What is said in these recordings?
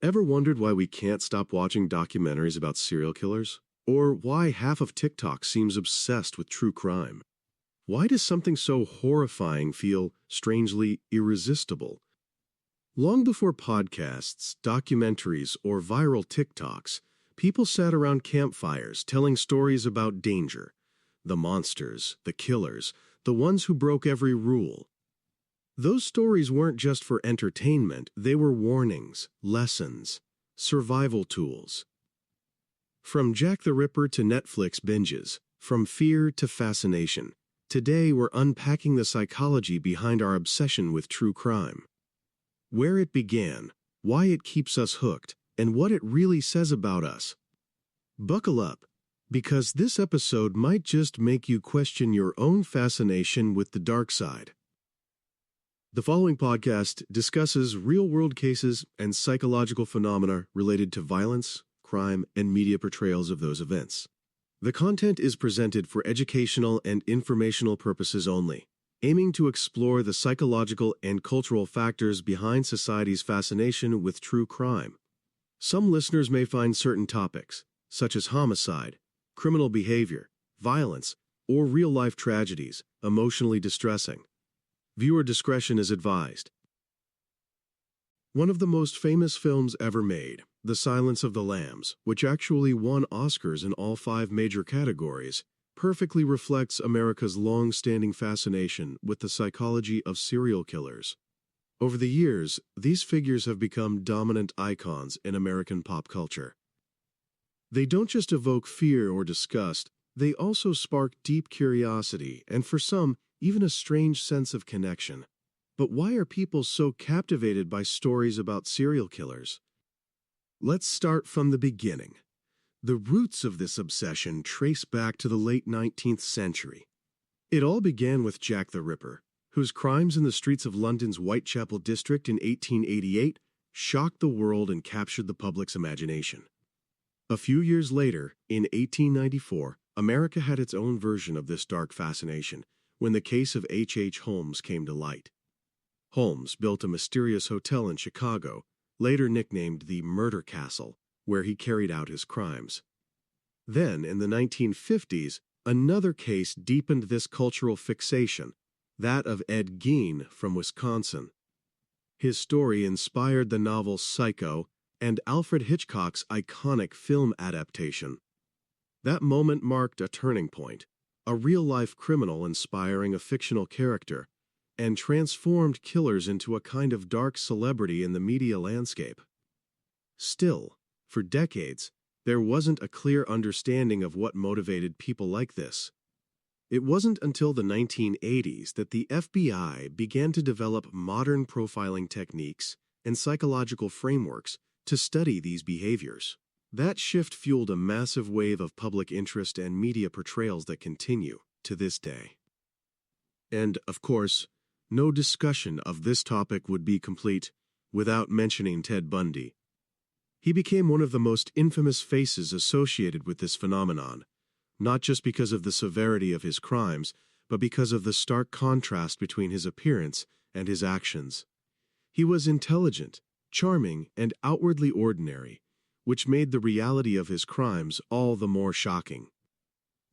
Ever wondered why we can't stop watching documentaries about serial killers? Or why half of TikTok seems obsessed with true crime? Why does something so horrifying feel strangely irresistible? Long before podcasts, documentaries, or viral TikToks, people sat around campfires telling stories about danger. The monsters, the killers, the ones who broke every rule. Those stories weren't just for entertainment, they were warnings, lessons, survival tools. From Jack the Ripper to Netflix binges, from fear to fascination, today we're unpacking the psychology behind our obsession with true crime. Where it began, why it keeps us hooked, and what it really says about us. Buckle up, because this episode might just make you question your own fascination with the dark side. The following podcast discusses real-world cases and psychological phenomena related to violence, crime, and media portrayals of those events. The content is presented for educational and informational purposes only, aiming to explore the psychological and cultural factors behind society's fascination with true crime. Some listeners may find certain topics, such as homicide, criminal behavior, violence, or real-life tragedies, emotionally distressing. Viewer discretion is advised. One of the most famous films ever made, The Silence of the Lambs, which actually won Oscars in all 5 major categories, perfectly reflects America's long-standing fascination with the psychology of serial killers. Over the years, these figures have become dominant icons in American pop culture. They don't just evoke fear or disgust, they also spark deep curiosity and, for some, even a strange sense of connection. But why are people so captivated by stories about serial killers? Let's start from the beginning. The roots of this obsession trace back to the late 19th century. It all began with Jack the Ripper, whose crimes in the streets of London's Whitechapel district in 1888 shocked the world and captured the public's imagination. A few years later, in 1894, America had its own version of this dark fascination, when the case of H. Holmes came to light. Holmes built a mysterious hotel in Chicago, later nicknamed the Murder Castle, where he carried out his crimes. Then, in the 1950s, another case deepened this cultural fixation, that of Ed Gein from Wisconsin. His story inspired the novel Psycho and Alfred Hitchcock's iconic film adaptation. That moment marked a turning point, a real-life criminal inspiring a fictional character, and transformed killers into a kind of dark celebrity in the media landscape. Still, for decades, there wasn't a clear understanding of what motivated people like this. It wasn't until the 1980s that the FBI began to develop modern profiling techniques and psychological frameworks to study these behaviors. That shift fueled a massive wave of public interest and media portrayals that continue to this day. And, of course, no discussion of this topic would be complete without mentioning Ted Bundy. He became one of the most infamous faces associated with this phenomenon, not just because of the severity of his crimes, but because of the stark contrast between his appearance and his actions. He was intelligent, charming, and outwardly ordinary, which made the reality of his crimes all the more shocking.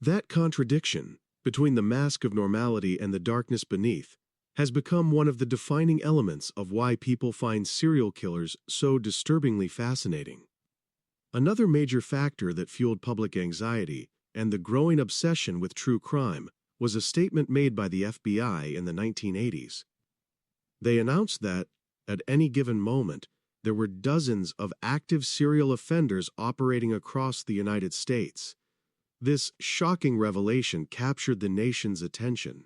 That contradiction, between the mask of normality and the darkness beneath, has become one of the defining elements of why people find serial killers so disturbingly fascinating. Another major factor that fueled public anxiety and the growing obsession with true crime was a statement made by the FBI in the 1980s. They announced that, at any given moment, there were dozens of active serial offenders operating across the United States. This shocking revelation captured the nation's attention.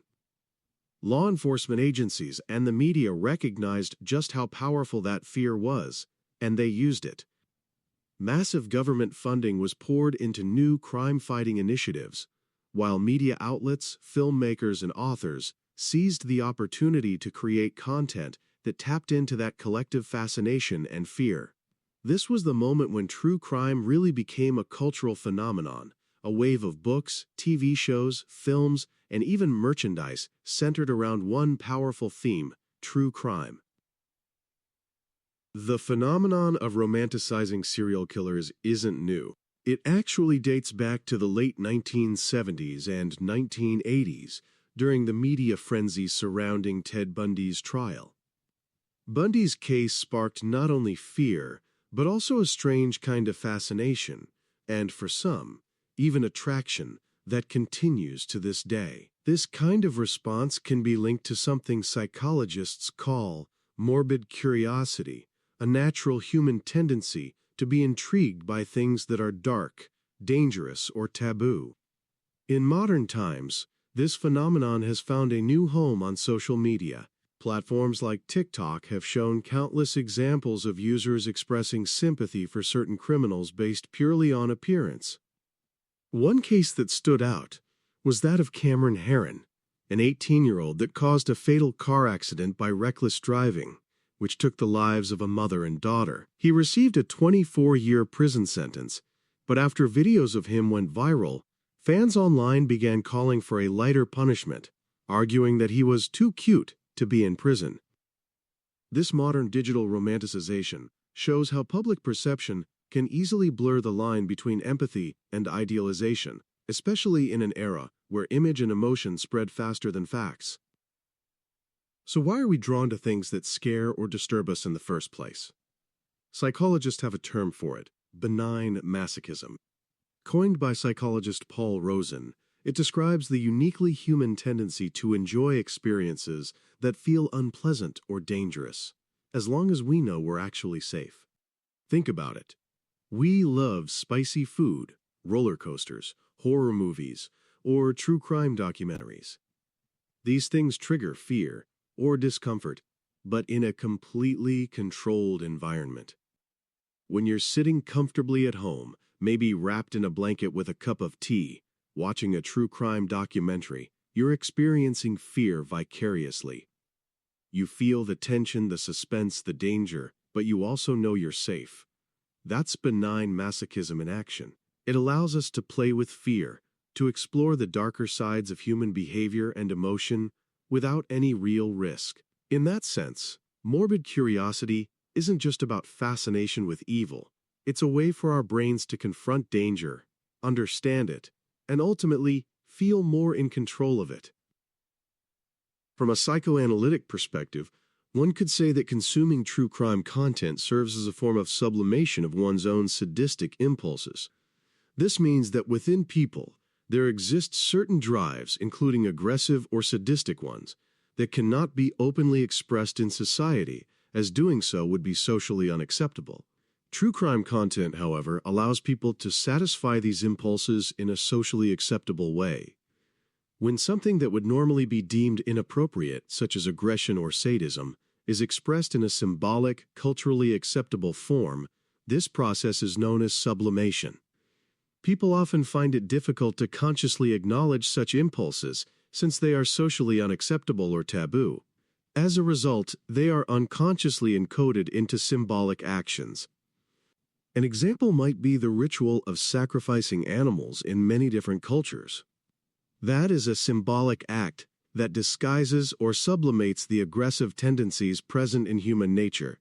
Law enforcement agencies and the media recognized just how powerful that fear was, and they used it. Massive government funding was poured into new crime-fighting initiatives, while media outlets, filmmakers, and authors seized the opportunity to create content that tapped into that collective fascination and fear. This was the moment when true crime really became a cultural phenomenon, a wave of books, TV shows, films, and even merchandise centered around one powerful theme: true crime. The phenomenon of romanticizing serial killers isn't new. It actually dates back to the late 1970s and 1980s, during the media frenzy surrounding Ted Bundy's trial. Bundy's case sparked not only fear, but also a strange kind of fascination, and for some, even attraction, that continues to this day. This kind of response can be linked to something psychologists call morbid curiosity, a natural human tendency to be intrigued by things that are dark, dangerous, or taboo. In modern times, this phenomenon has found a new home on social media. Platforms like TikTok have shown countless examples of users expressing sympathy for certain criminals based purely on appearance. One case that stood out was that of Cameron Herron, an 18-year-old that caused a fatal car accident by reckless driving, which took the lives of a mother and daughter. He received a 24-year prison sentence, but after videos of him went viral, fans online began calling for a lighter punishment, arguing that he was too cute to be in prison. This modern digital romanticization shows how public perception can easily blur the line between empathy and idealization, especially in an era where image and emotion spread faster than facts. So why are we drawn to things that scare or disturb us in the first place? Psychologists have a term for it: benign masochism. Coined by psychologist Paul Rosen, it describes the uniquely human tendency to enjoy experiences that feel unpleasant or dangerous, as long as we know we're actually safe. Think about it. We love spicy food, roller coasters, horror movies, or true crime documentaries. These things trigger fear or discomfort, but in a completely controlled environment. When you're sitting comfortably at home, maybe wrapped in a blanket with a cup of tea, watching a true crime documentary, you're experiencing fear vicariously. You feel the tension, the suspense, the danger, but you also know you're safe. That's benign masochism in action. It allows us to play with fear, to explore the darker sides of human behavior and emotion without any real risk. In that sense, morbid curiosity isn't just about fascination with evil. It's a way for our brains to confront danger, understand it, and ultimately feel more in control of it. From a psychoanalytic perspective, one could say that consuming true crime content serves as a form of sublimation of one's own sadistic impulses. This means that within people, there exist certain drives, including aggressive or sadistic ones, that cannot be openly expressed in society, as doing so would be socially unacceptable. True crime content, however, allows people to satisfy these impulses in a socially acceptable way. When something that would normally be deemed inappropriate, such as aggression or sadism, is expressed in a symbolic, culturally acceptable form, this process is known as sublimation. People often find it difficult to consciously acknowledge such impulses, since they are socially unacceptable or taboo. As a result, they are unconsciously encoded into symbolic actions. An example might be the ritual of sacrificing animals in many different cultures. That is a symbolic act that disguises or sublimates the aggressive tendencies present in human nature.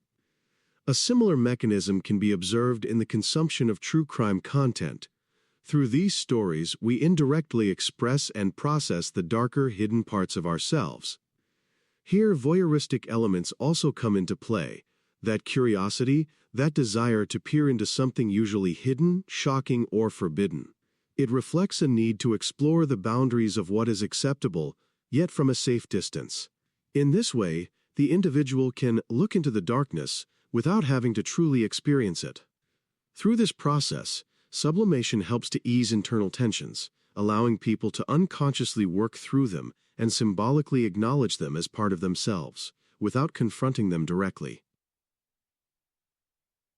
A similar mechanism can be observed in the consumption of true crime content. Through these stories, we indirectly express and process the darker, hidden parts of ourselves. Here, voyeuristic elements also come into play. That curiosity, that desire to peer into something usually hidden, shocking, or forbidden. It reflects a need to explore the boundaries of what is acceptable, yet from a safe distance. In this way, the individual can look into the darkness without having to truly experience it. Through this process, sublimation helps to ease internal tensions, allowing people to unconsciously work through them and symbolically acknowledge them as part of themselves, without confronting them directly.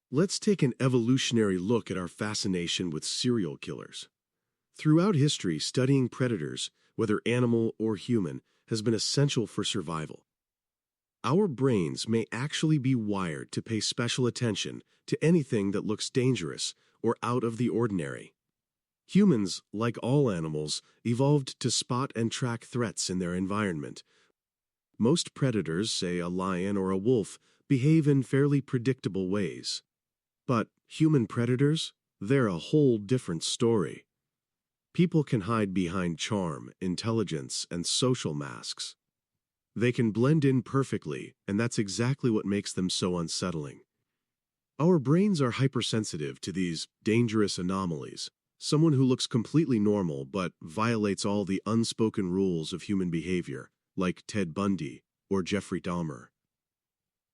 Let's take an evolutionary look at our fascination with serial killers. Throughout history, studying predators, whether animal or human, has been essential for survival. Our brains may actually be wired to pay special attention to anything that looks dangerous or out of the ordinary. Humans, like all animals, evolved to spot and track threats in their environment. Most predators, say a lion or a wolf, behave in fairly predictable ways. But human predators? They're a whole different story. People can hide behind charm, intelligence, and social masks. They can blend in perfectly, and that's exactly what makes them so unsettling. Our brains are hypersensitive to these dangerous anomalies. Someone who looks completely normal but violates all the unspoken rules of human behavior, like Ted Bundy or Jeffrey Dahmer.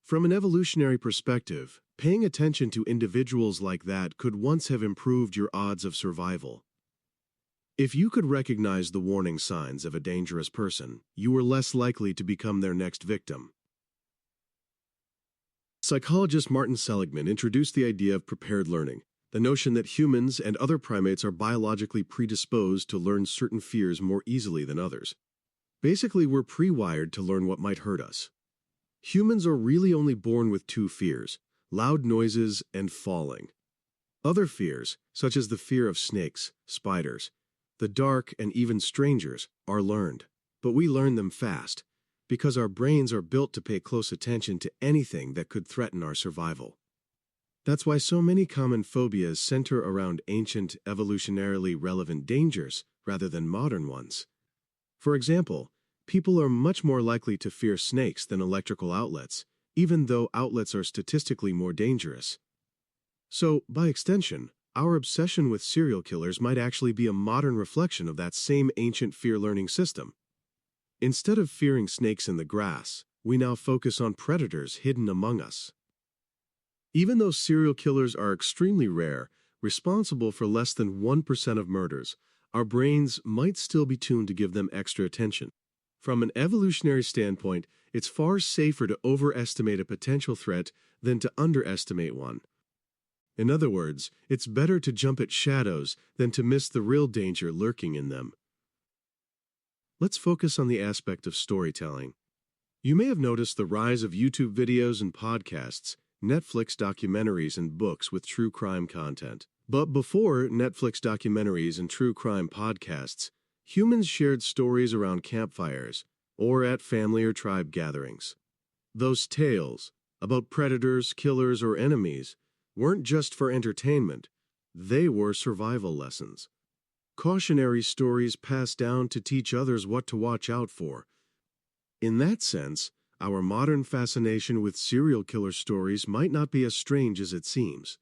From an evolutionary perspective, paying attention to individuals like that could once have improved your odds of survival. If you could recognize the warning signs of a dangerous person, you were less likely to become their next victim. Psychologist Martin Seligman introduced the idea of prepared learning, the notion that humans and other primates are biologically predisposed to learn certain fears more easily than others. Basically, we're pre-wired to learn what might hurt us. Humans are really only born with two fears: loud noises and falling. Other fears, such as the fear of snakes, spiders, the dark, and even strangers, are learned. But we learn them fast, because our brains are built to pay close attention to anything that could threaten our survival. That's why so many common phobias center around ancient, evolutionarily relevant dangers rather than modern ones. For example, people are much more likely to fear snakes than electrical outlets, even though outlets are statistically more dangerous. So, by extension, our obsession with serial killers might actually be a modern reflection of that same ancient fear-learning system. Instead of fearing snakes in the grass, we now focus on predators hidden among us. Even though serial killers are extremely rare, responsible for less than 1% of murders, our brains might still be tuned to give them extra attention. From an evolutionary standpoint, it's far safer to overestimate a potential threat than to underestimate one. In other words, it's better to jump at shadows than to miss the real danger lurking in them. Let's focus on the aspect of storytelling. You may have noticed the rise of YouTube videos and podcasts, Netflix documentaries and books with true crime content. But before Netflix documentaries and true crime podcasts, humans shared stories around campfires or at family or tribe gatherings. Those tales about predators, killers, or enemies weren't just for entertainment, they were survival lessons. Cautionary stories passed down to teach others what to watch out for. In that sense, our modern fascination with serial killer stories might not be as strange as it seems.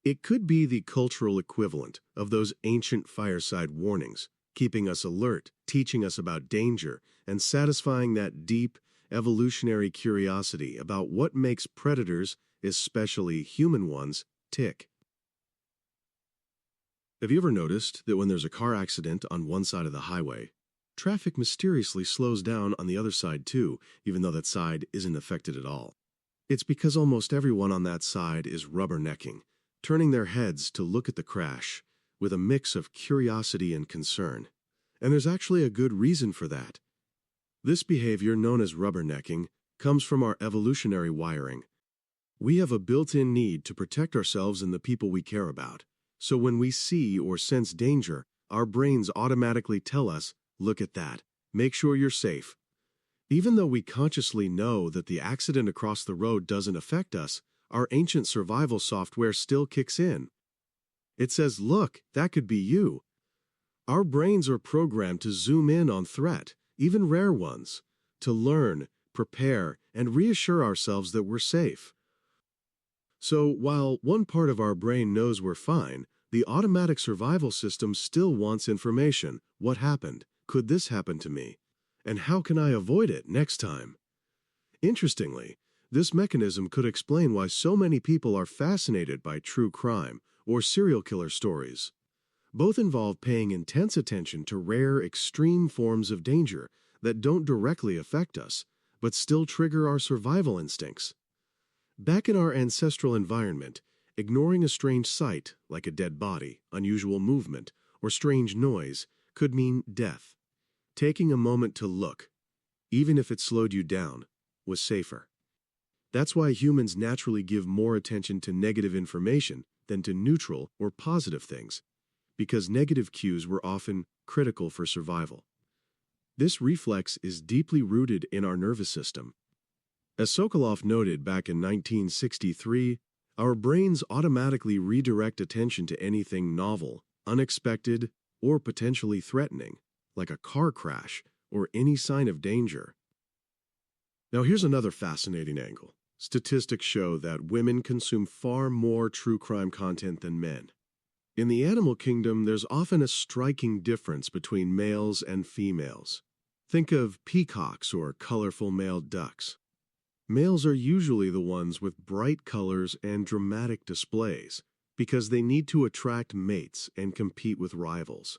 It could be the cultural equivalent of those ancient fireside warnings, keeping us alert, teaching us about danger, and satisfying that deep, evolutionary curiosity about what makes predators, especially human ones, tick. Have you ever noticed that when there's a car accident on one side of the highway, traffic mysteriously slows down on the other side too, even though that side isn't affected at all? It's because almost everyone on that side is rubbernecking, turning their heads to look at the crash, with a mix of curiosity and concern. And there's actually a good reason for that. This behavior, known as rubbernecking, comes from our evolutionary wiring. We have a built-in need to protect ourselves and the people we care about. So when we see or sense danger, our brains automatically tell us, look at that, make sure you're safe. Even though we consciously know that the accident across the road doesn't affect us, our ancient survival software still kicks in. It says, look, that could be you. Our brains are programmed to zoom in on threat, even rare ones, to learn, prepare, and reassure ourselves that we're safe. So while one part of our brain knows we're fine, the automatic survival system still wants information. What happened? Could this happen to me? And how can I avoid it next time? Interestingly, this mechanism could explain why so many people are fascinated by true crime or serial killer stories. Both involve paying intense attention to rare, extreme forms of danger that don't directly affect us, but still trigger our survival instincts. Back in our ancestral environment, ignoring a strange sight, like a dead body, unusual movement, or strange noise, could mean death. Taking a moment to look, even if it slowed you down, was safer. That's why humans naturally give more attention to negative information than to neutral or positive things, because negative cues were often critical for survival. This reflex is deeply rooted in our nervous system. As Sokolov noted back in 1963, our brains automatically redirect attention to anything novel, unexpected, or potentially threatening, like a car crash or any sign of danger. Now here's another fascinating angle. Statistics show that women consume far more true crime content than men. In the animal kingdom, there's often a striking difference between males and females. Think of peacocks or colorful male ducks. Males are usually the ones with bright colors and dramatic displays because they need to attract mates and compete with rivals.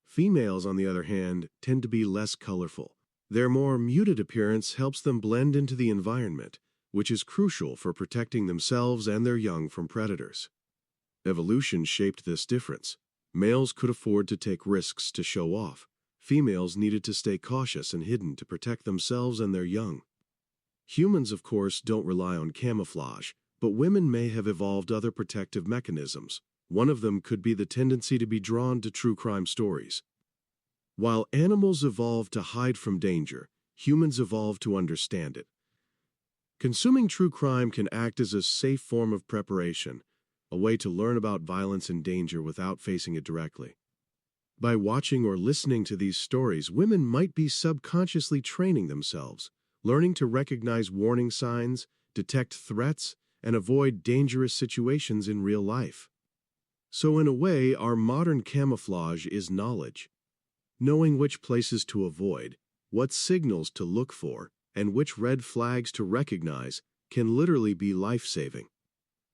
Females, on the other hand, tend to be less colorful. Their more muted appearance helps them blend into the environment, which is crucial for protecting themselves and their young from predators. Evolution shaped this difference. Males could afford to take risks to show off. Females needed to stay cautious and hidden to protect themselves and their young. Humans, of course, don't rely on camouflage, but women may have evolved other protective mechanisms. One of them could be the tendency to be drawn to true crime stories. While animals evolved to hide from danger, humans evolved to understand it. Consuming true crime can act as a safe form of preparation, a way to learn about violence and danger without facing it directly. By watching or listening to these stories, women might be subconsciously training themselves, learning to recognize warning signs, detect threats, and avoid dangerous situations in real life. So in a way, our modern camouflage is knowledge. Knowing which places to avoid, what signals to look for, and which red flags to recognize can literally be life-saving.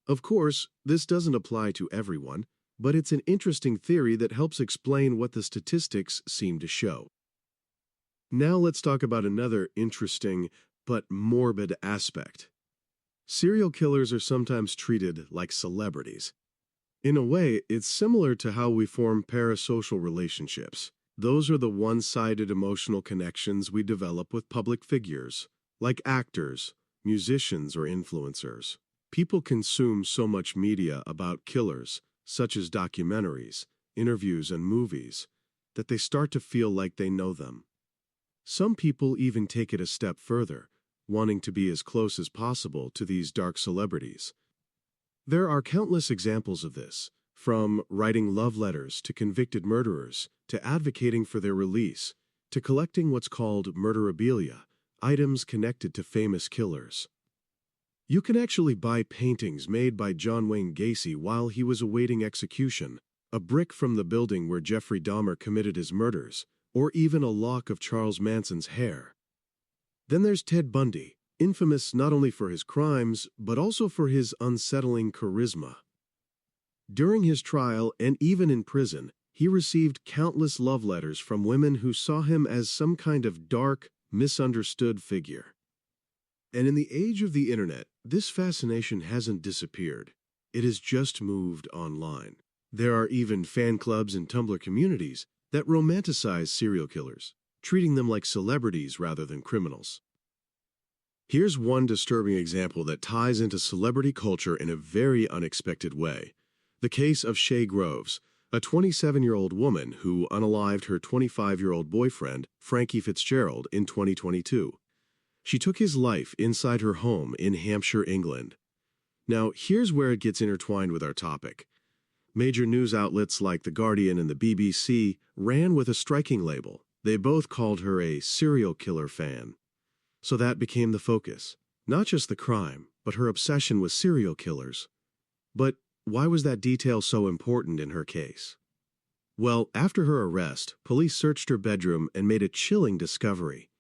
Of course, this doesn't apply to everyone, but it's an interesting theory that helps explain what the statistics seem to show. Now let's talk about another interesting but morbid aspect. Serial killers are sometimes treated like celebrities. In a way, it's similar to how we form parasocial relationships. Those are the one-sided emotional connections we develop with public figures, like actors, musicians, or influencers. People consume so much media about killers, such as documentaries, interviews, and movies, that they start to feel like they know them. Some people even take it a step further, wanting to be as close as possible to these dark celebrities. There are countless examples of this, from writing love letters to convicted murderers, to advocating for their release, to collecting what's called murderabilia, items connected to famous killers. You can actually buy paintings made by John Wayne Gacy while he was awaiting execution, a brick from the building where Jeffrey Dahmer committed his murders, or even a lock of Charles Manson's hair. Then there's Ted Bundy, infamous not only for his crimes, but also for his unsettling charisma. During his trial and even in prison, he received countless love letters from women who saw him as some kind of dark, misunderstood figure. And in the age of the internet, this fascination hasn't disappeared. It has just moved online. There are even fan clubs and Tumblr communities that romanticize serial killers, treating them like celebrities rather than criminals. Here's one disturbing example that ties into celebrity culture in a very unexpected way. The case of Shay Groves, a 27-year-old woman who unalived her 25-year-old boyfriend, Frankie Fitzgerald, in 2022. She took his life inside her home in Hampshire, England. Now, here's where it gets intertwined with our topic. Major news outlets like The Guardian and the BBC ran with a striking label. They both called her a serial killer fan. So that became the focus. Not just the crime, but her obsession with serial killers. But why was that detail so important in her case? Well, after her arrest, police searched her bedroom and made a chilling discovery.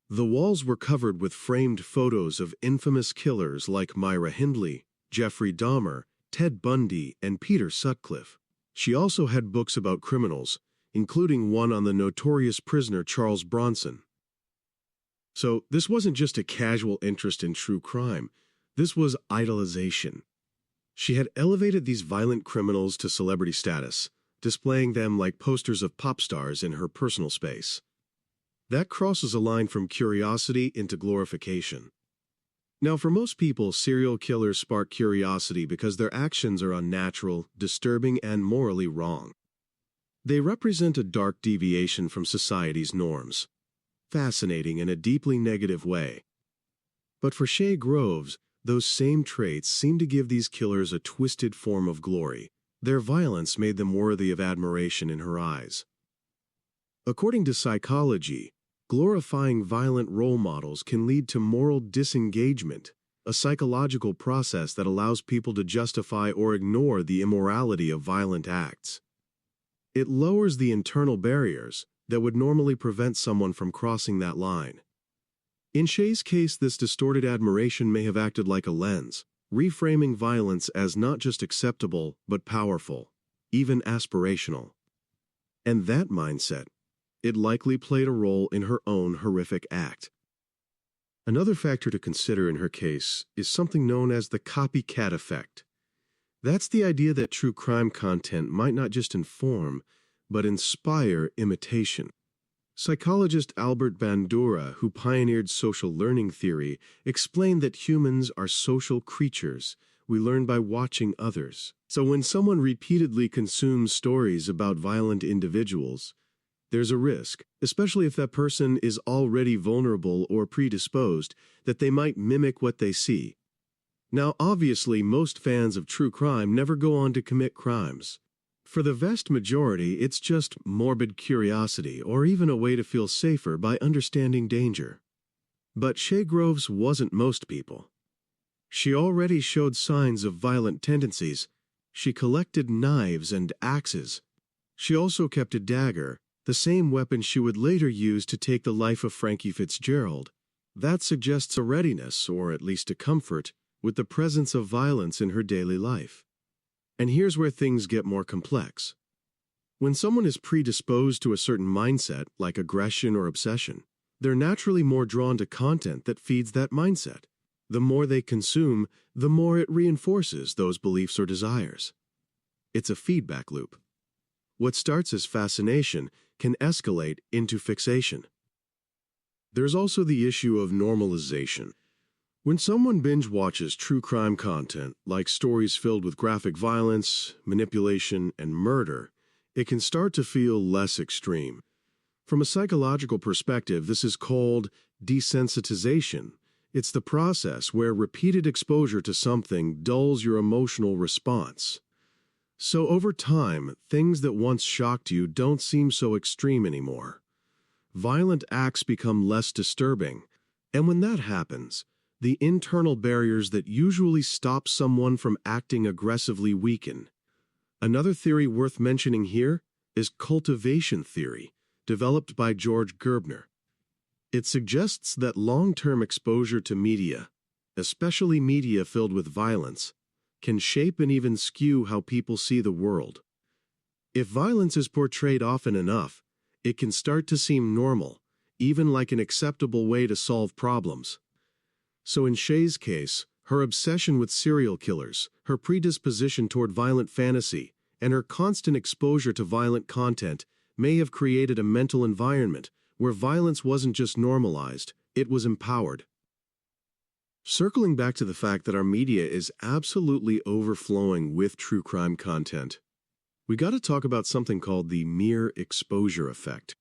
The walls were covered with framed photos of infamous killers like Myra Hindley, Jeffrey Dahmer, Ted Bundy, and Peter Sutcliffe. She also had books about criminals, including one on the notorious prisoner Charles Bronson. So this wasn't just a casual interest in true crime. This was idolization. She had elevated these violent criminals to celebrity status, displaying them like posters of pop stars in her personal space. That crosses a line from curiosity into glorification. Now, for most people, serial killers spark curiosity because their actions are unnatural, disturbing, and morally wrong. They represent a dark deviation from society's norms, fascinating in a deeply negative way. But for Shay Groves, those same traits seem to give these killers a twisted form of glory. Their violence made them worthy of admiration in her eyes. According to psychology, glorifying violent role models can lead to moral disengagement, a psychological process that allows people to justify or ignore the immorality of violent acts. It lowers the internal barriers that would normally prevent someone from crossing that line. In Shay's case, this distorted admiration may have acted like a lens, reframing violence as not just acceptable, but powerful, even aspirational. And that mindset, it likely played a role in her own horrific act. Another factor to consider in her case is something known as the copycat effect. That's the idea that true crime content might not just inform, but inspire imitation. Psychologist Albert Bandura, who pioneered social learning theory, explained that humans are social creatures. We learn by watching others. So when someone repeatedly consumes stories about violent individuals, there's a risk, especially if that person is already vulnerable or predisposed, that they might mimic what they see. Now, obviously, most fans of true crime never go on to commit crimes. For the vast majority, it's just morbid curiosity or even a way to feel safer by understanding danger. But Shay Groves wasn't most people. She already showed signs of violent tendencies. She collected knives and axes. She also kept a dagger, the same weapon she would later use to take the life of Frankie Fitzgerald. That suggests a readiness, or at least a comfort, with the presence of violence in her daily life. And here's where things get more complex. When someone is predisposed to a certain mindset, like aggression or obsession, they're naturally more drawn to content that feeds that mindset. The more they consume, the more it reinforces those beliefs or desires. It's a feedback loop. What starts as fascination can escalate into fixation. There's also the issue of normalization. When someone binge watches true crime content, like stories filled with graphic violence, manipulation, and murder, it can start to feel less extreme. From a psychological perspective, this is called desensitization. It's the process where repeated exposure to something dulls your emotional response. So over time, things that once shocked you don't seem so extreme anymore. Violent acts become less disturbing, and when that happens, the internal barriers that usually stop someone from acting aggressively weaken. Another theory worth mentioning here is cultivation theory, developed by George Gerbner. It suggests that long-term exposure to media, especially media filled with violence, can shape and even skew how people see the world. If violence is portrayed often enough, it can start to seem normal, even like an acceptable way to solve problems. So in Shay's case, her obsession with serial killers, her predisposition toward violent fantasy, and her constant exposure to violent content may have created a mental environment where violence wasn't just normalized, it was empowered. Circling back to the fact that our media is absolutely overflowing with true crime content, we got to talk about something called the mere exposure effect.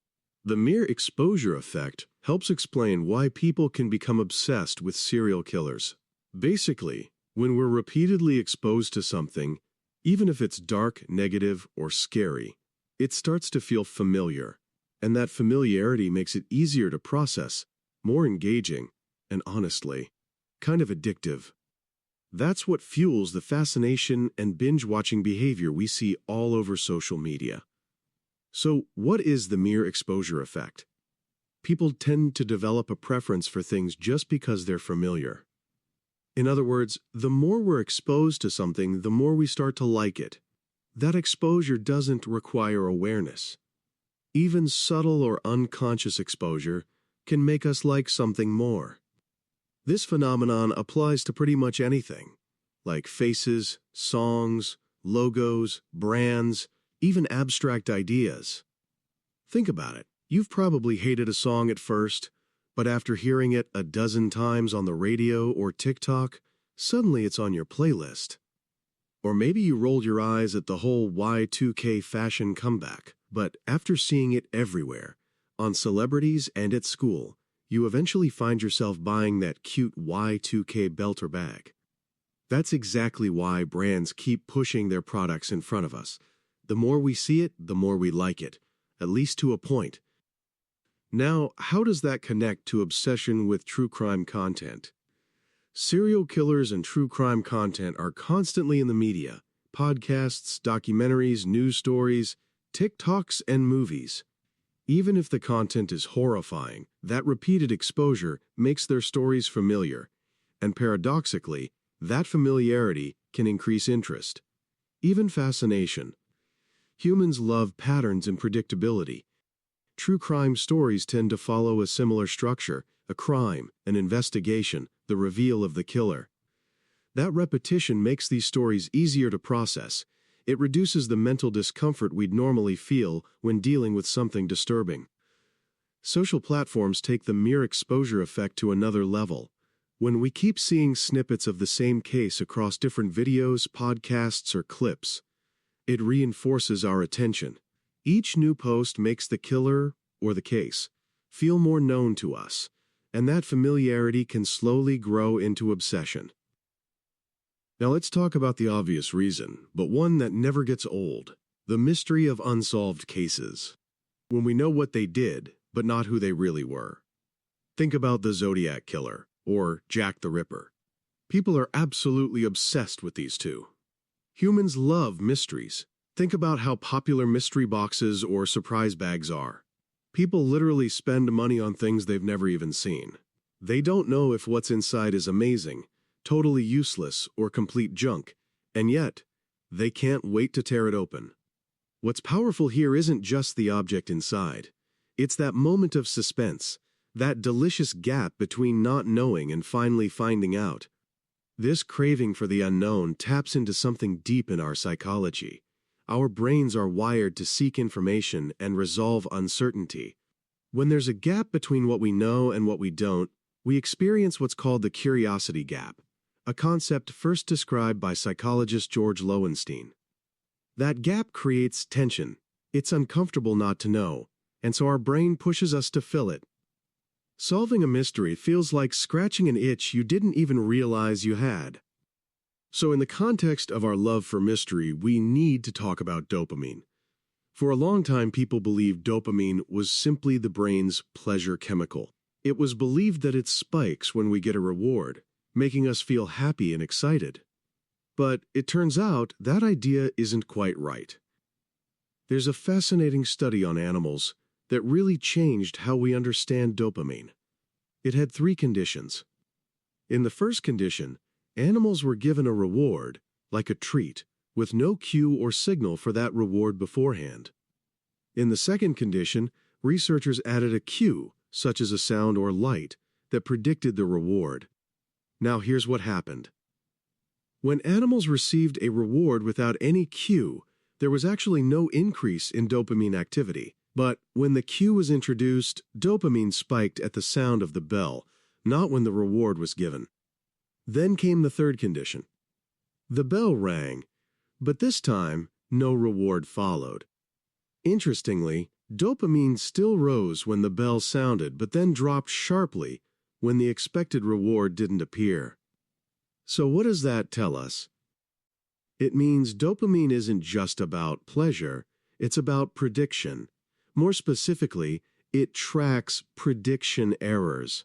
The mere exposure effect helps explain why people can become obsessed with serial killers. Basically, when we're repeatedly exposed to something, even if it's dark, negative, or scary, it starts to feel familiar, and that familiarity makes it easier to process, more engaging, and honestly, kind of addictive. That's what fuels the fascination and binge-watching behavior we see all over social media. So, what is the mere exposure effect? People tend to develop a preference for things just because they're familiar. In other words, the more we're exposed to something, the more we start to like it. That exposure doesn't require awareness. Even subtle or unconscious exposure can make us like something more. This phenomenon applies to pretty much anything, like faces, songs, logos, brands, even abstract ideas. Think about it. You've probably hated a song at first, but after hearing it a dozen times on the radio or TikTok, suddenly it's on your playlist. Or maybe you rolled your eyes at the whole Y2K fashion comeback, but after seeing it everywhere, on celebrities and at school, you eventually find yourself buying that cute Y2K belt or bag. That's exactly why brands keep pushing their products in front of us. The more we see it, the more we like it, at least to a point. Now, how does that connect to obsession with true crime content? Serial killers and true crime content are constantly in the media: podcasts, documentaries, news stories, TikToks, and movies. Even if the content is horrifying, that repeated exposure makes their stories familiar, and paradoxically, that familiarity can increase interest, even fascination. Humans love patterns and predictability. True crime stories tend to follow a similar structure: a crime, an investigation, the reveal of the killer. That repetition makes these stories easier to process. It reduces the mental discomfort we'd normally feel when dealing with something disturbing. Social platforms take the mere exposure effect to another level. When we keep seeing snippets of the same case across different videos, podcasts, or clips, it reinforces our attention. Each new post makes the killer, or the case, feel more known to us, and that familiarity can slowly grow into obsession. Now let's talk about the obvious reason, but one that never gets old: the mystery of unsolved cases. When we know what they did, but not who they really were. Think about the Zodiac Killer, or Jack the Ripper. People are absolutely obsessed with these two. Humans love mysteries. Think about how popular mystery boxes or surprise bags are. People literally spend money on things they've never even seen. They don't know if what's inside is amazing, totally useless, or complete junk, and yet, they can't wait to tear it open. What's powerful here isn't just the object inside. It's that moment of suspense, that delicious gap between not knowing and finally finding out. This craving for the unknown taps into something deep in our psychology. Our brains are wired to seek information and resolve uncertainty. When there's a gap between what we know and what we don't, we experience what's called the curiosity gap, a concept first described by psychologist George Lowenstein. That gap creates tension. It's uncomfortable not to know, and so our brain pushes us to fill it. Solving a mystery feels like scratching an itch you didn't even realize you had. So in the context of our love for mystery, we need to talk about dopamine. For a long time, people believed dopamine was simply the brain's pleasure chemical. It was believed that it spikes when we get a reward, making us feel happy and excited. But it turns out that idea isn't quite right. There's a fascinating study on animals that really changed how we understand dopamine. It had 3 conditions. In the first condition, animals were given a reward, like a treat, with no cue or signal for that reward beforehand. In the second condition, researchers added a cue, such as a sound or light, that predicted the reward. Now here's what happened. When animals received a reward without any cue, there was actually no increase in dopamine activity. But when the cue was introduced, dopamine spiked at the sound of the bell, not when the reward was given. Then came the third condition. The bell rang, but this time, no reward followed. Interestingly, dopamine still rose when the bell sounded, but then dropped sharply when the expected reward didn't appear. So what does that tell us? It means dopamine isn't just about pleasure, it's about prediction. More specifically, it tracks prediction errors.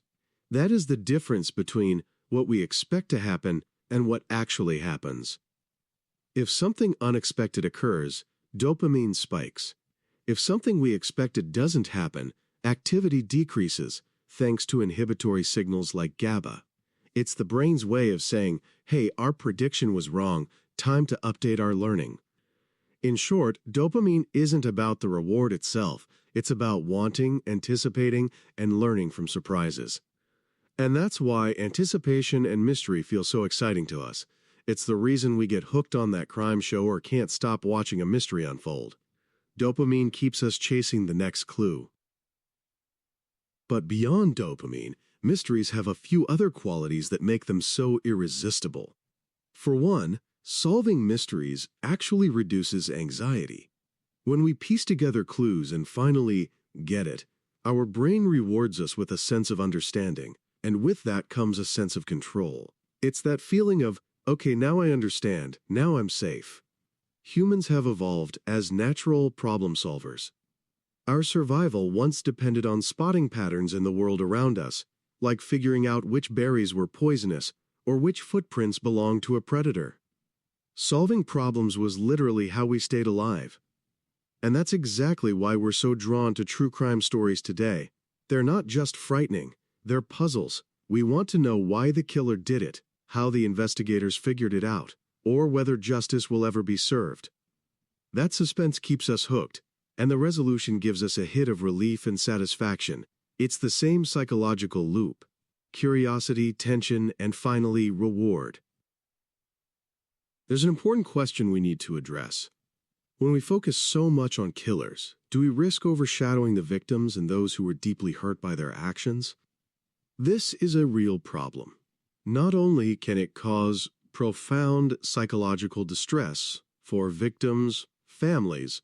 That is the difference between what we expect to happen and what actually happens. If something unexpected occurs, dopamine spikes. If something we expected doesn't happen, activity decreases thanks to inhibitory signals like GABA. It's the brain's way of saying, hey, our prediction was wrong, time to update our learning. In short, dopamine isn't about the reward itself, it's about wanting, anticipating, and learning from surprises. And that's why anticipation and mystery feel so exciting to us. It's the reason we get hooked on that crime show or can't stop watching a mystery unfold. Dopamine keeps us chasing the next clue. But beyond dopamine, mysteries have a few other qualities that make them so irresistible. For one, solving mysteries actually reduces anxiety. When we piece together clues and finally get it, Our brain rewards us with a sense of understanding, and with that comes a sense of control. It's that feeling of, okay, now I understand, now I'm safe. Humans have evolved as natural problem solvers. Our survival once depended on spotting patterns in the world around us, like figuring out which berries were poisonous or which footprints belonged to a predator. Solving problems was literally how we stayed alive. And that's exactly why we're so drawn to true crime stories today. They're not just frightening, they're puzzles. We want to know why the killer did it, how the investigators figured it out, or whether justice will ever be served. That suspense keeps us hooked, and the resolution gives us a hit of relief and satisfaction. It's the same psychological loop: curiosity, tension, and finally, reward. There's an important question we need to address. When we focus so much on killers, do we risk overshadowing the victims and those who were deeply hurt by their actions? This is a real problem. Not only can it cause profound psychological distress for victims, families,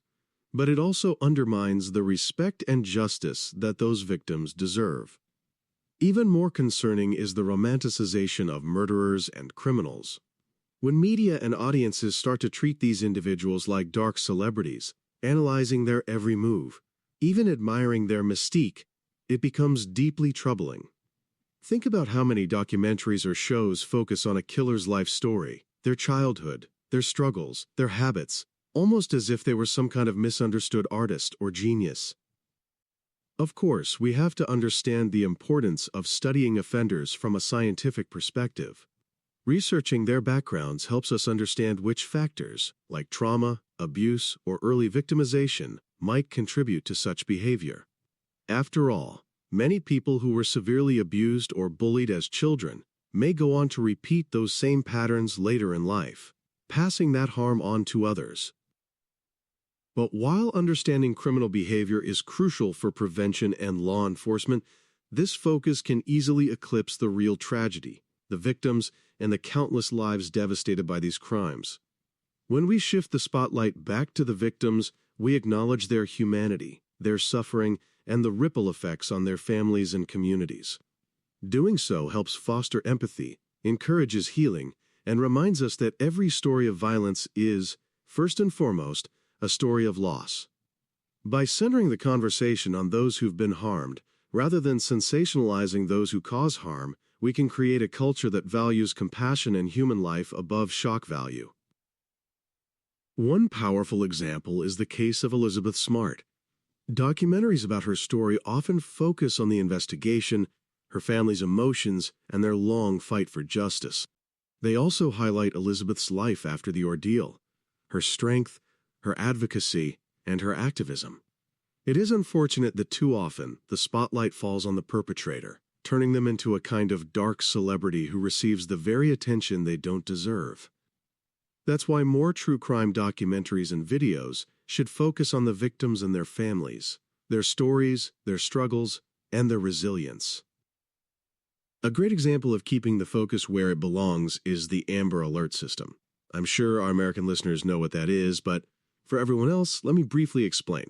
but it also undermines the respect and justice that those victims deserve. Even more concerning is the romanticization of murderers and criminals. When media and audiences start to treat these individuals like dark celebrities, analyzing their every move, even admiring their mystique, it becomes deeply troubling. Think about how many documentaries or shows focus on a killer's life story, their childhood, their struggles, their habits, almost as if they were some kind of misunderstood artist or genius. Of course, we have to understand the importance of studying offenders from a scientific perspective. Researching their backgrounds helps us understand which factors, like trauma, abuse, or early victimization, might contribute to such behavior. After all, many people who were severely abused or bullied as children may go on to repeat those same patterns later in life, passing that harm on to others. But while understanding criminal behavior is crucial for prevention and law enforcement, this focus can easily eclipse the real tragedy, the victims, and the countless lives devastated by these crimes. When we shift the spotlight back to the victims, we acknowledge their humanity, their suffering, and the ripple effects on their families and communities. Doing so helps foster empathy, encourages healing, and reminds us that every story of violence is, first and foremost, a story of loss. By centering the conversation on those who've been harmed, rather than sensationalizing those who cause harm, we can create a culture that values compassion and human life above shock value. One powerful example is the case of Elizabeth Smart. Documentaries about her story often focus on the investigation, her family's emotions, and their long fight for justice. They also highlight Elizabeth's life after the ordeal, her strength, her advocacy, and her activism. It is unfortunate that too often the spotlight falls on the perpetrator, turning them into a kind of dark celebrity who receives the very attention they don't deserve. That's why more true crime documentaries and videos should focus on the victims and their families, their stories, their struggles, and their resilience. A great example of keeping the focus where it belongs is the Amber Alert system. I'm sure our American listeners know what that is, but for everyone else, let me briefly explain.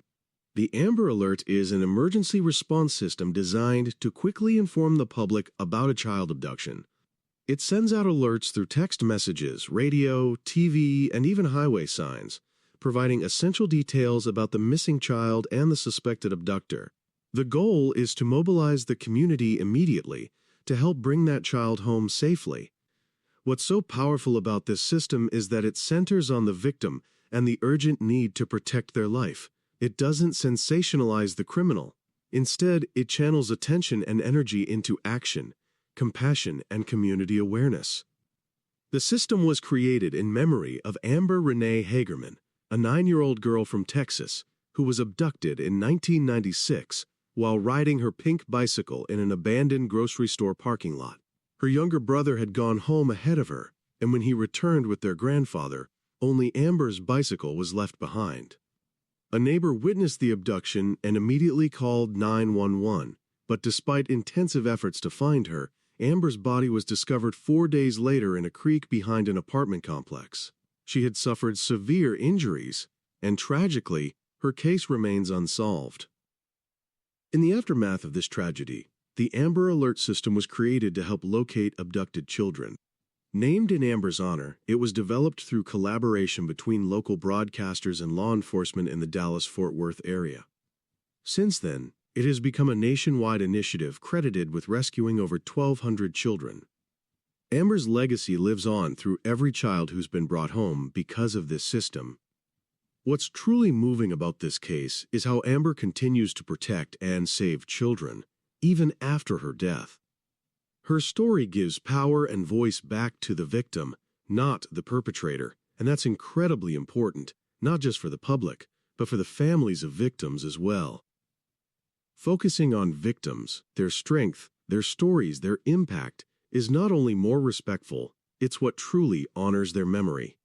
The Amber Alert is an emergency response system designed to quickly inform the public about a child abduction. It sends out alerts through text messages, radio, TV, and even highway signs, providing essential details about the missing child and the suspected abductor. The goal is to mobilize the community immediately to help bring that child home safely. What's so powerful about this system is that it centers on the victim and the urgent need to protect their life. It doesn't sensationalize the criminal. Instead, it channels attention and energy into action, compassion, and community awareness. The system was created in memory of Amber Renee Hagerman, a 9-year-old girl from Texas who was abducted in 1996 while riding her pink bicycle in an abandoned grocery store parking lot. Her younger brother had gone home ahead of her, and when he returned with their grandfather, only Amber's bicycle was left behind. A neighbor witnessed the abduction and immediately called 911, but despite intensive efforts to find her, Amber's body was discovered 4 days later in a creek behind an apartment complex. She had suffered severe injuries, and tragically, her case remains unsolved. In the aftermath of this tragedy, the Amber Alert system was created to help locate abducted children. Named in Amber's honor, it was developed through collaboration between local broadcasters and law enforcement in the Dallas-Fort Worth area. Since then, it has become a nationwide initiative credited with rescuing over 1,200 children. Amber's legacy lives on through every child who's been brought home because of this system. What's truly moving about this case is how Amber continues to protect and save children, even after her death. Her story gives power and voice back to the victim, not the perpetrator, and that's incredibly important, not just for the public, but for the families of victims as well. Focusing on victims, their strength, their stories, their impact, is not only more respectful, it's what truly honors their memory.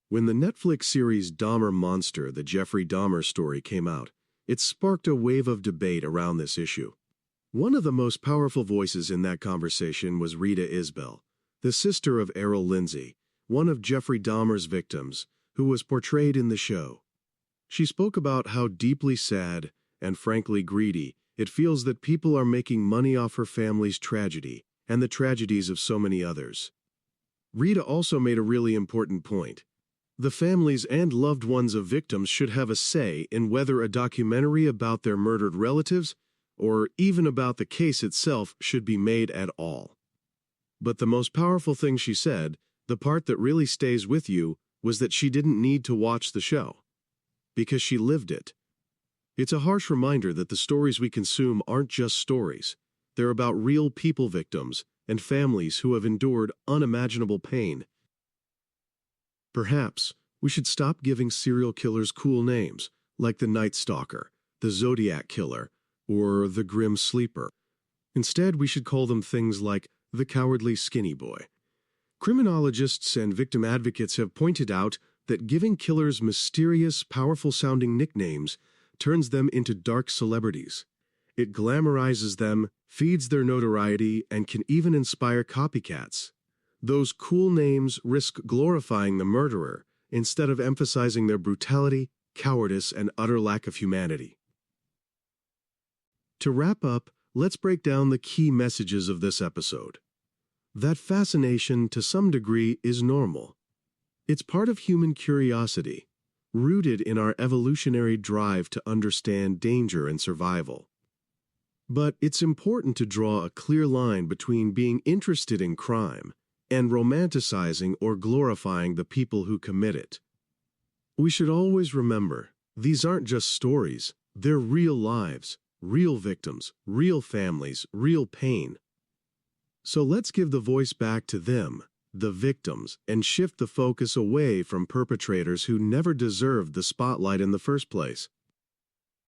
When the Netflix series Dahmer Monster, the Jeffrey Dahmer story came out, it sparked a wave of debate around this issue. One of the most powerful voices in that conversation was Rita Isbell, the sister of Errol Lindsay, one of Jeffrey Dahmer's victims, who was portrayed in the show. She spoke about how deeply sad and frankly greedy it feels that people are making money off her family's tragedy and the tragedies of so many others. Rita also made a really important point. The families and loved ones of victims should have a say in whether a documentary about their murdered relatives or even about the case itself should be made at all. But the most powerful thing she said, the part that really stays with you, was that she didn't need to watch the show, because she lived it. It's a harsh reminder that the stories we consume aren't just stories. They're about real people victims and families who have endured unimaginable pain. Perhaps we should stop giving serial killers cool names, like the Night Stalker, the Zodiac Killer, or the Grim Sleeper. Instead, we should call them things like the Cowardly Skinny Boy. Criminologists and victim advocates have pointed out that giving killers mysterious, powerful-sounding nicknames turns them into dark celebrities. It glamorizes them, feeds their notoriety, and can even inspire copycats. Those cool names risk glorifying the murderer instead of emphasizing their brutality, cowardice, and utter lack of humanity. To wrap up, let's break down the key messages of this episode. That fascination, to some degree, is normal. It's part of human curiosity, rooted in our evolutionary drive to understand danger and survival. But it's important to draw a clear line between being interested in crime and romanticizing or glorifying the people who commit it. We should always remember, these aren't just stories, they're real lives. Real victims, real families, real pain. So let's give the voice back to them, the victims, and shift the focus away from perpetrators who never deserved the spotlight in the first place.